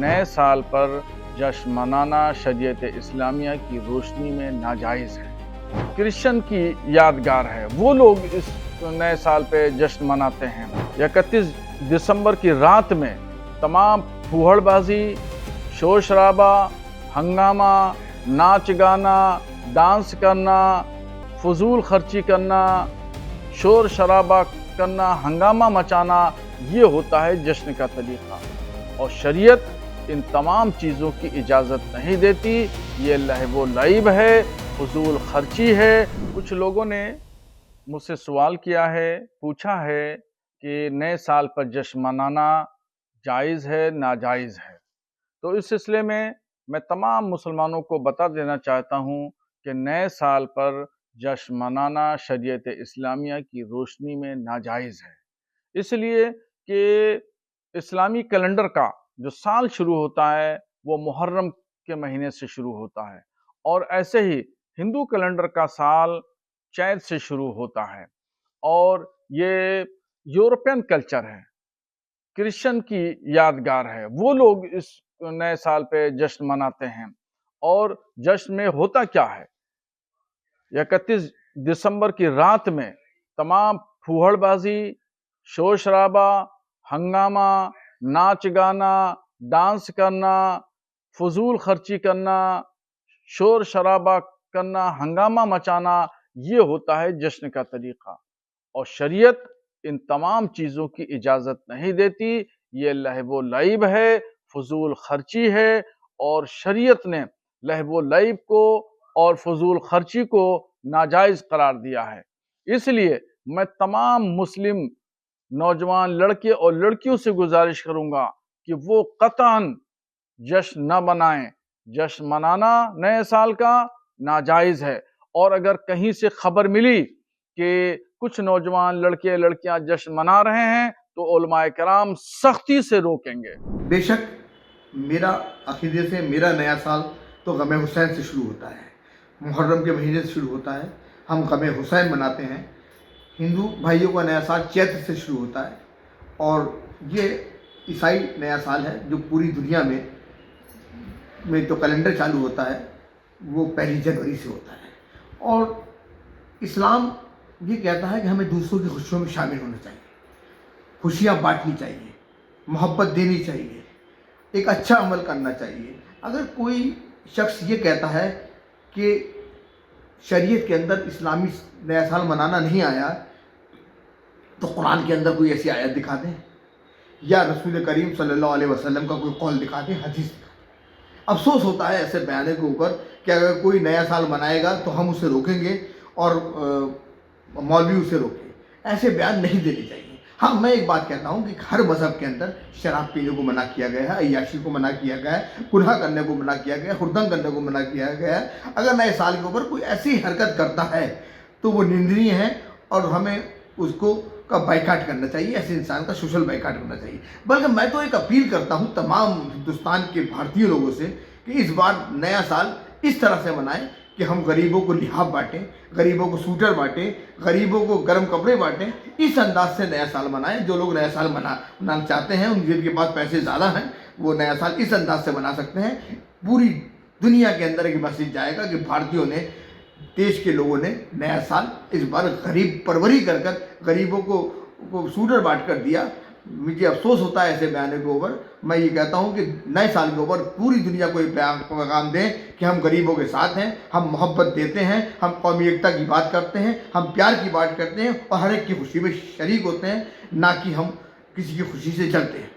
नए साल पर जश्न मनाना शरीयत इस्लामिया की रोशनी में नाजायज़ है। क्रिश्चियन की यादगार है। वो लोग इस नए साल पे जश्न मनाते हैं। 31 दिसंबर की रात में तमाम फूहड़बाजी, शोर शराबा, हंगामा, नाच गाना, डांस करना, फजूल खर्ची करना, शोर शराबा करना, हंगामा मचाना, ये होता है जश्न का तरीक़ा। और शरीयत इन तमाम चीज़ों की इजाज़त नहीं देती। ये लहव व लईब है, फजूल खर्ची है। कुछ लोगों ने मुझसे सवाल किया है, पूछा है कि नए साल पर जश्न मनाना जायज़ है, नाजायज़ है। तो इस सिलसिले में मैं तमाम मुसलमानों को बता देना चाहता हूँ कि नए साल पर जश्न मनाना शरीयत इस्लामिया की रोशनी में नाजायज़ है। इसलिए कि इस्लामी कैलेंडर का जो साल शुरू होता है वो मुहर्रम के महीने से शुरू होता है, और ऐसे ही हिंदू कैलेंडर का साल चैत से शुरू होता है। और ये यूरोपियन कल्चर है, क्रिश्चियन की यादगार है। वो लोग इस नए साल पे जश्न मनाते हैं। और जश्न में होता क्या है? 31 दिसंबर की रात में तमाम फूहड़बाजी, शोर शराबा, हंगामा, नाच गाना, डांस करना, फजूल खर्ची करना, शोर शराबा करना, हंगामा मचाना, ये होता है जश्न का तरीक़ा। और शरीयत इन तमाम चीज़ों की इजाज़त नहीं देती। ये लहव व लईब है, फजूल खर्ची है। और शरीयत ने लहव व लईब को और फजूल खर्ची को नाजायज़ करार दिया है। इसलिए मैं तमाम मुस्लिम नौजवान लड़के और लड़कियों से गुजारिश करूंगा कि वो कतन जश्न न मनाएं। जश्न मनाना नए साल का नाजायज़ है। और अगर कहीं से खबर मिली कि कुछ नौजवान लड़के लड़कियां जश्न मना रहे हैं तो उलमाए कराम सख्ती से रोकेंगे। बेशक मेरा अकीदे से मेरा नया साल तो गम हुसैन से शुरू होता है, मुहर्रम के महीने से शुरू होता है। हम गम हुसैन मनाते हैं। हिंदू भाइयों का नया साल चैत्र से शुरू होता है, और ये ईसाई नया साल है जो पूरी दुनिया में तो कैलेंडर चालू होता है वो 1 जनवरी से होता है। और इस्लाम ये कहता है कि हमें दूसरों की खुशियों में शामिल होना चाहिए, खुशियाँ बांटनी चाहिए, मोहब्बत देनी चाहिए, एक अच्छा अमल करना चाहिए। अगर कोई शख्स ये कहता है कि शरीयत के अंदर इस्लामी नया साल मनाना नहीं आया, तो कुरान के अंदर कोई ऐसी आयत दिखा दें, या रसूल करीम सल्लल्लाहु अलैहि वसल्लम का कोई कौल दिखा दें, हदीस दिखा दें। अफसोस होता है ऐसे बयान के ऊपर कि अगर कोई नया साल मनाएगा तो हम उसे रोकेंगे और मौलवी उसे रोके। ऐसे बयान नहीं देने चाहिए। हाँ, मैं एक बात कहता हूँ कि हर मज़हब के अंदर शराब पीने को मना किया गया है, अय्याशी को मना किया गया है, गुनाह करने को मना किया गया है, हुर्दंग करने को मना किया गया है। अगर नए साल के ऊपर कोई ऐसी हरकत करता है तो वो निंदनीय है और हमें उसको का बाइकाट करना चाहिए। ऐसे इंसान का सोशल बाइकाट करना चाहिए। बल्कि मैं तो एक अपील करता हूँ तमाम हिंदुस्तान के भारतीय लोगों से कि इस बार नया साल इस तरह से मनाएं कि हम गरीबों को लिहाफ बांटें, गरीबों को सूटर बांटें, गरीबों को गर्म कपड़े बांटें। इस अंदाज से नया साल मनाएं। जो लोग नया साल मनाना चाहते हैं, उन जिनके पास पैसे ज़्यादा हैं, वो नया साल इस अंदाज से मना सकते हैं। पूरी दुनिया के अंदर एक मैसेज जाएगा कि भारतीयों ने, देश के लोगों ने नया साल इस बार गरीब परवरी कर गरीबों को सूटर बांट कर दिया। मुझे अफसोस होता है ऐसे बयानों के ऊपर। मैं ये कहता हूँ कि नए साल के ऊपर पूरी दुनिया को एक पैगाम दें कि हम गरीबों के साथ हैं, हम मोहब्बत देते हैं, हम कौमी एकता की बात करते हैं, हम प्यार की बात करते हैं और हर एक की खुशी में शरीक होते हैं, ना कि हम किसी की खुशी से जलते हैं।